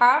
½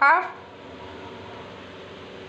½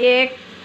1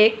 1